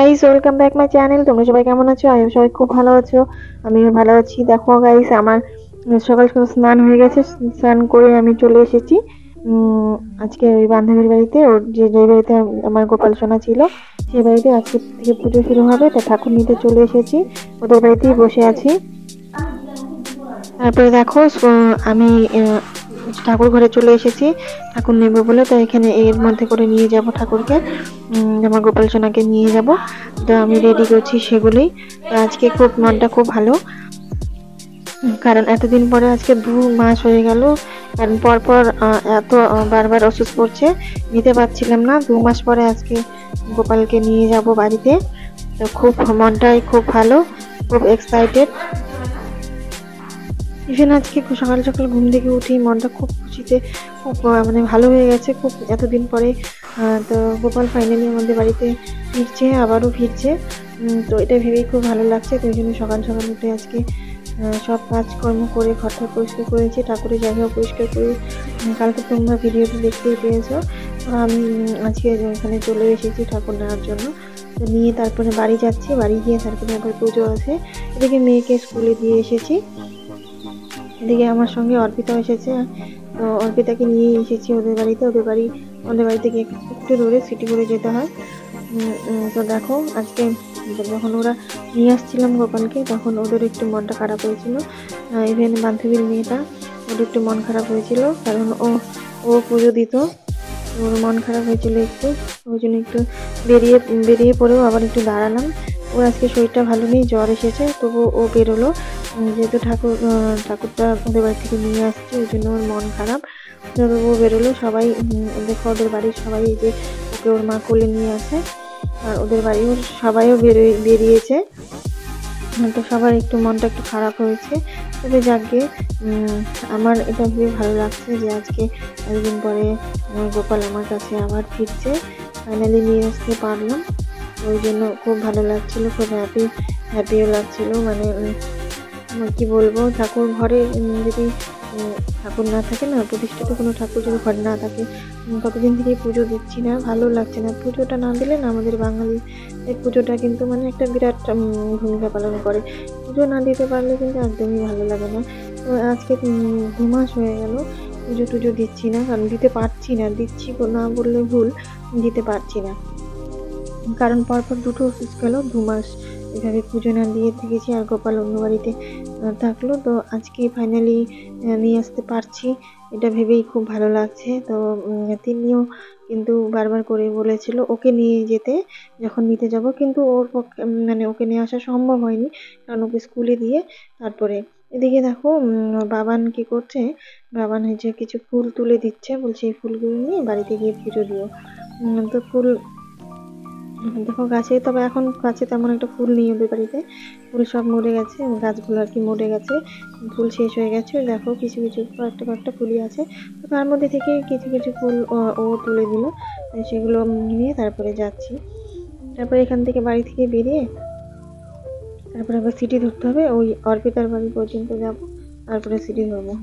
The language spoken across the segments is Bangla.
Guys, welcome back my channel. তোমরা সবাই কেমন আছো? আমি সবাই খুব ভালো আছো। আমিও ভালো আছি। দেখো গাইস, আমার সকাল সকাল স্নান হয়ে গেছে। স্নান করে আমি চলে এসেছি আজকে ওই বান্ধবীর বাড়িতে। ওর যে বাড়িতে আমার গোপাল সোনা ছিল, সেই বাড়িতে আজকে থেকে পুজো শুরু হবে। তা ঠাকুর নিতে চলে এসেছি, ওদের বাড়িতেই বসে আছি। তারপরে দেখো আমি ঠাকুর ঘরে চলে এসেছি ঠাকুর নেবো বলে। তো এখানে এর মধ্যে করে নিয়ে যাব ঠাকুরকে, আমার গোপাল সোনাকে নিয়ে যাব। তো আমি রেডি করছি সেগুলোই। তো আজকে খুব মনটা খুব ভালো, কারণ এতদিন পরে আজকে 2 মাস হয়ে গেল। কারণ পরপর এত বারবার ওষুধ পড়ছে, নিতে পারছিলাম না। 2 মাস পরে আজকে গোপালকে নিয়ে যাব বাড়িতে। তো খুব মনটাই খুব ভালো, খুব এক্সাইটেড। ইভেন আজকে সকাল সকাল ঘুম থেকে উঠেই মনটা খুব খুশিতে, খুব মানে ভালো হয়ে গেছে খুব এতদিন পরে। তো গোপাল ফাইনালি আমাদের বাড়িতে ফিরছে, আবারও ফিরছে। তো এটা ভেবেই খুব ভালো লাগছে। তো ওই জন্য সকাল সকাল উঠে আজকে সব কাজকর্ম করে ঘরটা পরিষ্কার করেছি, ঠাকুরের জায়গাও পরিষ্কার করে। কালকে তোমরা ভিডিওটি দেখতেই পেয়েছো। আমি আজকে এখানে চলে এসেছি ঠাকুর নেওয়ার জন্য। তো নিয়ে তারপরে বাড়ি যাচ্ছি, বাড়ি গিয়ে তারপরে আবার পুজো আছে। এদিকে মেয়েকে স্কুলে দিয়ে এসেছি, এদিকে আমার সঙ্গে অর্পিতাও এসেছে। তো অর্পিতাকে নিয়ে এসেছি ওদের বাড়িতে। ওদের বাড়ি থেকে একটু দূরে, সিটি করে যেতে হয়। তো দেখো আজকে যখন ওরা নিয়ে আসছিলাম গোপালকে, তখন ওদের একটু মনটা খারাপ হয়েছিল। ইভেন বান্ধবীর মেয়েটা, ওর একটু মন খারাপ হয়েছিল, কারণ ও পুজো দিত। ওর মন খারাপ হয়েছিল একটু, ওই জন্য একটু বেরিয়ে পড়েও আবার একটু দাঁড়ালাম। ওর আজকে শরীরটা ভালো নেই, জ্বর এসেছে, তবু ও বেরোলো। যেহেতু ঠাকুরটা ওদের বাড়ি থেকে নিয়ে আসছে, ওই জন্য ওর মন খারাপ। তবু ও বেরোলো। সবাই দেখো ওদের বাড়ির সবাই এই যে ওকে ওর মা কোলে নিয়ে আসে, আর ওদের বাড়িও সবাইও বেরিয়েছে। তো সবার একটু মনটা একটু খারাপ হয়েছে। তবে যাকে আমার এটা ভেবে ভালো লাগছে যে আজকে একদিন পরে গোপাল আমার কাছে আবার ফিরছে, ফাইনালি নিয়ে আসতে পারলাম। ওই জন্য খুব ভালো লাগছিল, খুব হ্যাপিও লাগছিল। মানে কি বলবো, ঠাকুর ঘরে যদি ঠাকুর না থাকে না, প্রতিষ্ঠিত কোনো ঠাকুর যদি ঘরে না থাকে, কতদিন থেকে পুজো দিচ্ছি না, ভালো লাগছে না। পুজোটা না দিলে না, আমাদের বাঙালি এই পুজোটা কিন্তু মানে একটা বিরাট ভূমিকা পালন করে। পুজো না দিতে পারলে কিন্তু একদমই ভালো লাগে না। তো আজকে 2 মাস হয়ে গেল পুজো টুজো দিচ্ছি না, কারণ দিতে পারছি না, দিচ্ছি না বললে ভুল, দিতে পারছি না। কারণ পরপর 2টো অসুখ গেল, 2 মাস এভাবে পুজো না দিয়ে থেকেছি, আর গোপাল অন্য বাড়িতে থাকলো। তো আজকে ফাইনালি নিয়ে আসতে পারছি, এটা ভেবেই খুব ভালো লাগছে। তো তিনিও কিন্তু বারবার করে বলেছিল ওকে নিয়ে যেতে, যখন নিতে যাব, কিন্তু ওর পক্ষে মানে ওকে নিয়ে আসা সম্ভব হয়নি, কারণ ওকে স্কুলে দিয়ে তারপরে। এদিকে দেখো বাবান কি করছে, বাবান হচ্ছে কিছু ফুল তুলে দিচ্ছে, বলছে এই ফুলগুলো নিয়ে বাড়িতে গিয়ে পুজো দিও। তো ফুল দেখো গাছে, তবে এখন গাছে তেমন একটা ফুল নেই ওদের বাড়িতে, ফুল সব মরে গেছে, গাছগুলো আর কি মরে গেছে, ফুল শেষ হয়ে গেছে। দেখো কিছু কিছু কয়েকটা ফুলই আছে। তো তার মধ্যে থেকে কিছু কিছু ফুল ও তুলে দিল, সেগুলো নিয়ে তারপরে যাচ্ছি। তারপরে এখান থেকে বাড়ি থেকে বেরিয়ে তারপরে আবার সিটি ধরতে হবে, ওই অর্পিতার বাড়ি পর্যন্ত যাব, তারপরে সিটি ধরবো।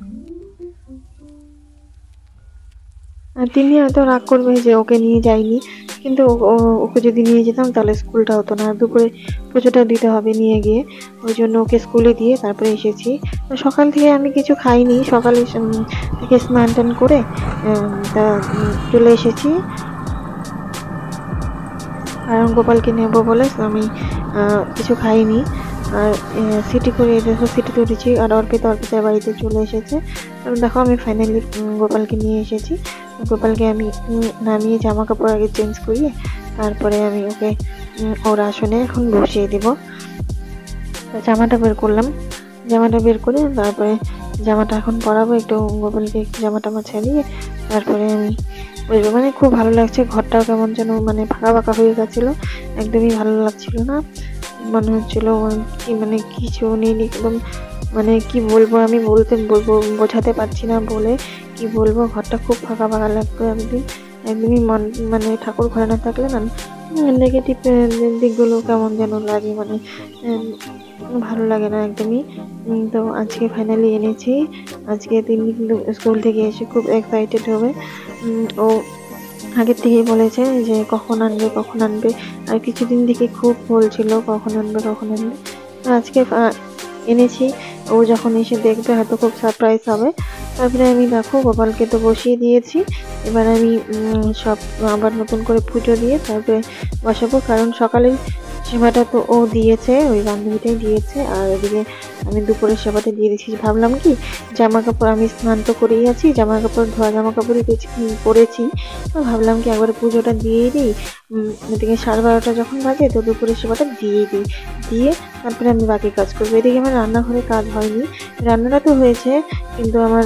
আর তিনি হয়তো রাগ করবে যে ওকে নিয়ে যাইনি, কিন্তু ওকে যদি নিয়ে যেতাম তাহলে স্কুলটা হতো না, দুপুরে পুজোটা দিতে হবে নিয়ে গিয়ে। ওই জন্য ওকে স্কুলে দিয়ে তারপরে এসেছি। তো সকাল থেকে আমি কিছু খাইনি, সকালে থেকে স্নান টান করে তা চলে এসেছি, কারণ গোপালকে নেব বলে আমি কিছু খাইনি। আর সিটি করে দেখো সিটিতে উঠেছি, আর অর্পিতার বাড়িতে চলে এসেছে। তবে দেখো আমি ফাইনালি গোপালকে নিয়ে এসেছি। গোপালকে আমি নামিয়ে জামা কাপড় আগে চেঞ্জ করিয়ে তারপরে আমি ওকে ওর আসনে এখন বসিয়ে দেব। জামাটা বের করলাম, জামাটা বের করে তারপরে জামাটা এখন পরাবো। একটু গোপালকে একটু জামাটা ছাড়িয়ে তারপরে আমি বসবো। মানে খুব ভালো লাগছে, ঘরটাও কেমন যেন মানে ফাঁকা ফাঁকা হয়ে গেছিলো, একদমই ভালো লাগছিল না। মনে হচ্ছিল কি মানে কিছু নেই একদম, মানে কি বলবো, আমি বোঝাতে পারছি না বলে কি বলবো। ঘরটা খুব ফাঁকা ফাঁকা লাগতো একদমই মন মানে ঠাকুর ঘরে না থাকলে না নেগেটিভ দিকগুলো কেমন যেন লাগে, মানে ভালো লাগে না একদমই। তো আজকে ফাইনালি এনেছি। আজকে তিনি কিন্তু স্কুল থেকে এসে খুব এক্সাইটেড হবে। ও আগের থেকেই বলেছে যে কখন আনবে কখন আনবে, আর কিছুদিন থেকে খুব বলছিল কখন আনবে কখন আনবে। তো আজকে এনেছি। ও যখন এসে দেখবে হয়তো খুব সারপ্রাইজ হবে। তারপরে আমি দেখো গোপালকে তো বসিয়ে দিয়েছি। এবার আমি সব আবার নতুন করে পুজো দিয়ে তারপরে বসাবো, কারণ সকালের সেবাটা তো ও দিয়েছে, ওই বান্ধবীটাই দিয়েছে। আর এদিকে আমি দুপুরের সেবাটা দিয়ে দিয়েছি। ভাবলাম কি জামা কাপড় আমি স্নান তো করেই আছি, জামা কাপড় ধোয়া জামা কাপড়ই পরেছি, তো ভাবলাম কি একবার পুজোটা দিয়েই দিই। এদিকে 12:30 যখন বাজে তো দুপুরের সেবাটা দিয়েই দিই, দিয়ে তারপরে আমি বাকি কাজ করবো। এদিকে আমার রান্নাঘরে কাজ হয়নি, রান্নাটা তো হয়েছে কিন্তু আমার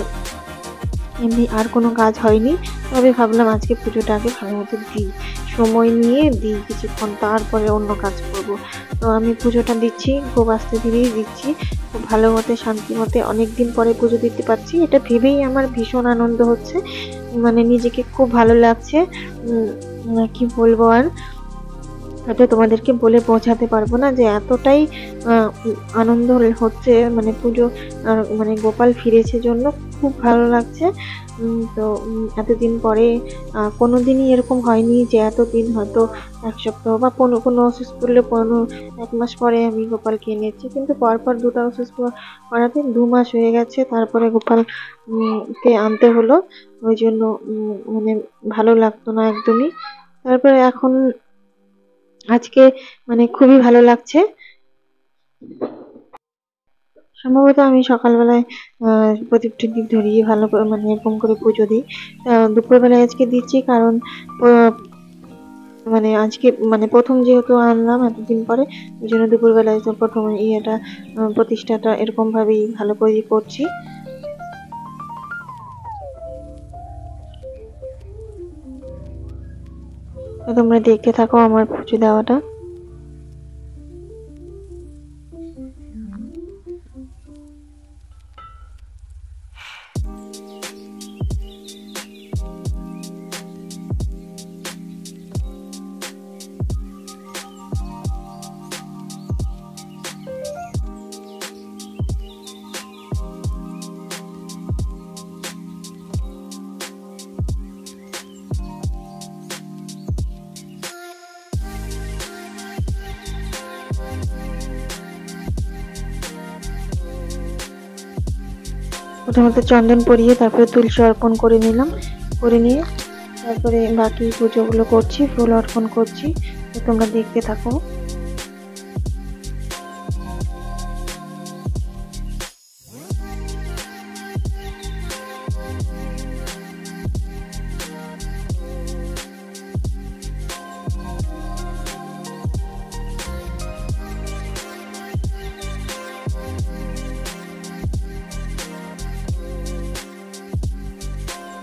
এমনি আর কোনো কাজ হয়নি। তবে ভাবলাম আজকে পুজোটা আগে ভালো মতো দিই, সময় নিয়ে দিই কিছুক্ষণ, তারপরে অন্য কাজ করব। তো আমি পুজোটা দিচ্ছি, খুব আস্তে ধীরেই দিচ্ছি, খুব ভালো মতে শান্তি মতে অনেকদিন পরে পুজো দিতে পারছি, এটা ভেবেই আমার ভীষণ আনন্দ হচ্ছে, মানে নিজেকে খুব ভালো লাগছে। কি বলবো আর, হয়তো তোমাদেরকে বলে বোঝাতে পারবো না যে এতটাই আনন্দ হচ্ছে, মানে পুজো মানে গোপাল ফিরেছে জন্য খুব ভালো লাগছে। তো এতদিন পরে কোনোদিনই এরকম হয়নি যে এতদিন, হয়তো এক সপ্তাহ বা কোনো অসুস্থ করলে 1 মাস পরে আমি গোপালকে এনেছি, কিন্তু পরপর দুটো অসুস্থ করাতে 2 মাস হয়ে গেছে, তারপরে গোপাল কে আনতে হলো। ওই জন্য মানে ভালো লাগতো না একদমই। তারপরে এখন আজকে মানে খুবই ভালো লাগছে। সম্ভবত আমি সকালবেলায় প্রদীপ টদীপ ধরিয়ে ভালো করে মানে এরকম করে পুজো দিই। দুপুরবেলায় আজকে দিচ্ছি কারণ মানে আজকে মানে প্রথম যেহেতু আনলাম এতদিন পরে, ওই জন্য দুপুরবেলায় তো প্রথম ইয়েটা প্রতিষ্ঠাটা এরকম ভাবেই ভালো করে করছি। তোমরা দেখতে থাকো আমার পুজো দেওয়াটা। প্রথমত চন্দন পরিয়ে তারপরে তুলসী অর্পণ করে নিলাম, করে নিয়ে তারপরে বাকি পুজোগুলো করছি, ফুল অর্পণ করছি। তো তোমরা দেখতে থাকো।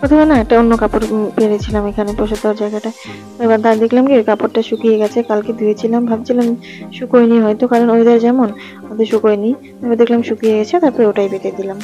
প্রথমে না একটা অন্য কাপড় পেরেছিলাম এখানে বসে দেওয়ার জায়গাটা, এবার তার দেখলাম কি কাপড়টা শুকিয়ে গেছে, কালকে ধুয়েছিলাম, ভাবছিলাম শুকোয়নি হয়তো কারণ ওয়েদার যেমন, হয়তো শুকোয়নি। এবার দেখলাম শুকিয়ে গেছে, তারপরে ওটাই পেতে দিলাম।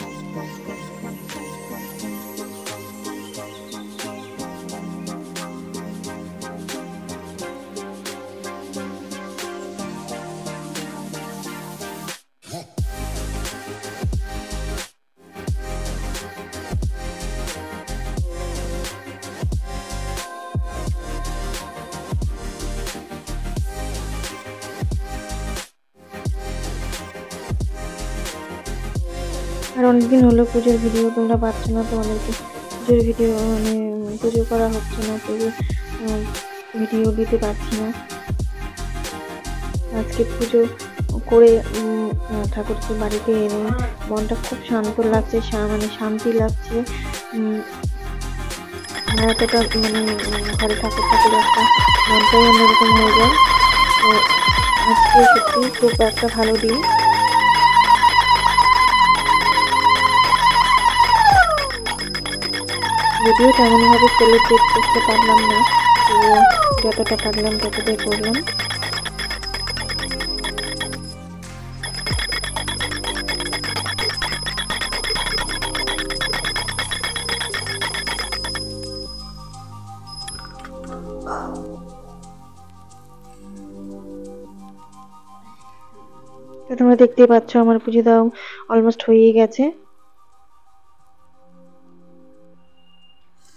আর অনেকদিন হলো পুজোর ভিডিও তোমরা পাচ্ছ না, তোমাদেরকে পুজোর ভিডিও মানে পুজো করা হচ্ছে না, পুজো ভিডিও দিতে পারছি না। আজকে পুজো করে ঠাকুরকে বাড়িতে এনে মনটা খুব শান্ত লাগছে, মানে শান্তি লাগছে। এতটা মানে ঘরে ঠাকুর ঠাকুর একটা মনটাই অন্যরকম হয়ে যায়। তো আজকে সত্যি খুব একটা ভালো দিন। যদিও তেমনভাবে সেলিব্রেট করতে পারলাম না, তো যতটা পারলাম ততটাই করলাম। তো তোমরা দেখতেই পাচ্ছ আমার পুজো দেওয়া অলমোস্ট হয়েই গেছে।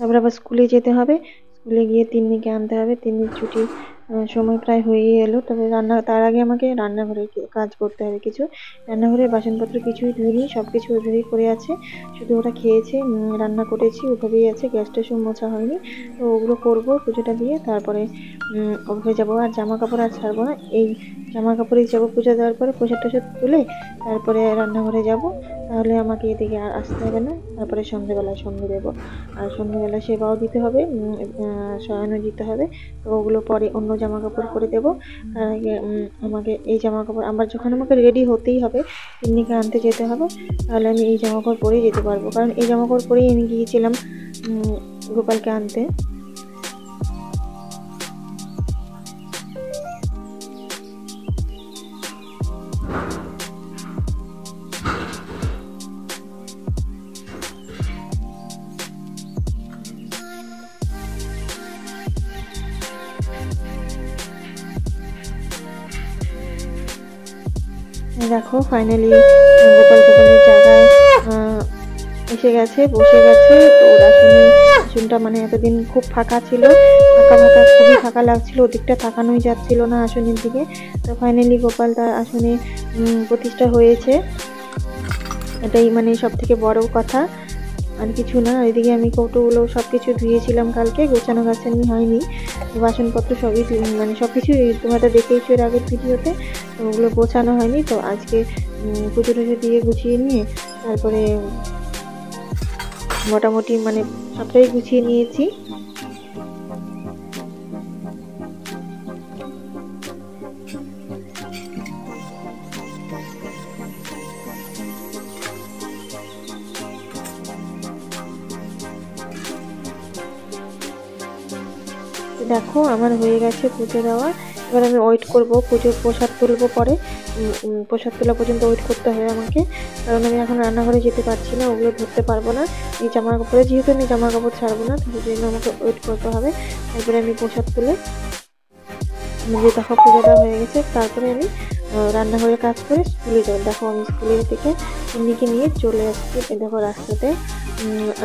তারপরে আবার স্কুলে যেতে হবে, স্কুলে গিয়ে তিন্নিকে আনতে হবে। তিন্নির ছুটি সময় প্রায় হয়েই এলো। তবে তার আগে আমাকে রান্নাঘরের কাজ করতে হবে কিছু। রান্নাঘরের বাসনপত্র কিছুই ধুইনি, সব কিছু ওইভাবেই পড়ে আছে। শুধু ওরা খেয়েছে, রান্না করেছি ওইভাবেই আছে, গ্যাসটা সব মোছা হয়নি। তো ওগুলো করবো পুজোটা দিয়ে, তারপরে ওভাবে যাবো। আর জামা কাপড় আর ছাড়বো না, এই জামা কাপড়েই যাবো পুজো দেওয়ার পরে, প্রসাদ টসাদ তুলে তারপরে রান্নাঘরে যাব। তাহলে আমাকে এদিকে আর আসতে হবে না। তারপরে সন্ধেবেলায় সন্ধে দেবো, আর সন্ধেবেলায় সেবাও দিতে হবে, শয়নও দিতে হবে। তো ওগুলো পরে অন্য জামা কাপড় পরে দেবো। তার আগে আমাকে এই জামা কাপড় আমার যখন আমাকে রেডি হতেই হবে, তিন্নিকে আনতে যেতে হবে, তাহলে আমি এই জামা কাপড় পরেই যেতে পারবো। কারণ এই জামা কাপড় পরেই আমি গিয়েছিলাম গোপালকে আনতে। দেখো ফাইনালি গোপালের জায়গায় এসে গেছে, বসে গেছে। তো ওর আসনটা মানে এতদিন খুব ফাঁকা ছিল, খুবই ফাঁকা লাগছিল, ওদিকটা তাকানোই যাচ্ছিল না আসনের দিকে। তো ফাইনালি গোপাল তার আসনে প্রতিষ্ঠা হয়েছে, এটাই মানে সব থেকে বড় কথা, আর কিছু না। এদিকে আমি কৌটোগুলো সব কিছু ধুয়েছিলাম কালকে, গোছানো গাছানি হয়নি, বাসনপত্র সবই মানে সব কিছু তোমরা দেখেইছো এর আগের ভিডিওতে। তো ওগুলো গোছানো হয়নি। তো আজকে পুজো টুজো দিয়ে গুছিয়ে নিয়ে তারপরে মোটামুটি মানে সবটাই গুছিয়ে নিয়েছি। দেখো আমার হয়ে গেছে পুজো দেওয়া। এবার আমি ওয়েট করব, পুজোর প্রসাদ তুলবো পরে। প্রসাদ তোলা পর্যন্ত ওয়েট করতে হবে আমাকে, কারণ আমি এখন রান্নাঘরে যেতে পারছি না, ওগুলো ধরতে পারবো না এই জামা কাপড়ে, যেহেতু আমি জামা কাপড় ছাড়বো না, সেই জন্য আমাকে ওয়েট করতে হবে। তারপরে আমি প্রসাদ তুলে যে দেখো পুজোটা হয়ে গেছে, তারপরে আমি রান্নাঘরে কাজ করে স্কুলে যাই। দেখো আমি স্কুলে থেকে তিন্নিকে নিয়ে চলে আসছি, দেখো রাস্তাতে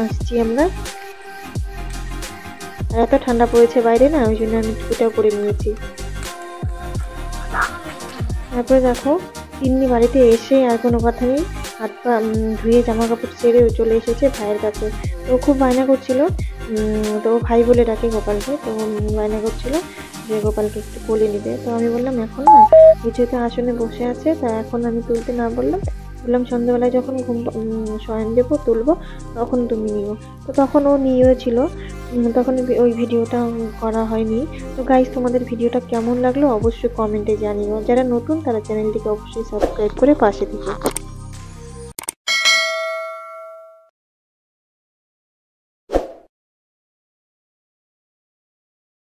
আসছি আমরা। আর এত ঠান্ডা পড়েছে বাইরে না, ওই জন্য আমি টুপিটাও পরে নিয়েছি। তারপরে দেখো তিন্নি বাড়িতে এসে আর কোনো কথা নেই, হাত পা ধুয়ে জামা কাপড় ছেড়ে চলে এসেছে ভাইয়ের কাছে। তো খুব বায়না করছিল, তো ভাই বলে ডাকে গোপালকে। তো বায়না করছিল যে গোপালকে একটু কোলে নিবে। তো আমি বললাম এখন না, কিছুতে আসনে বসে আছে, তা এখন আমি তুলতে না বললাম সন্ধ্যাবেলায় যখন শয়ন দেবো তুলবো, তখন তুমি নিও। তো তখন ও নিয়েছিল, তখন ওই ভিডিওটা করা হয়নি। তো গাইস, তোমাদের ভিডিওটা কেমন লাগলো অবশ্যই কমেন্টে জানিও। যারা নতুন তারা চ্যানেলটিকে অবশ্যই সাবস্ক্রাইব করে পাশে থেকো।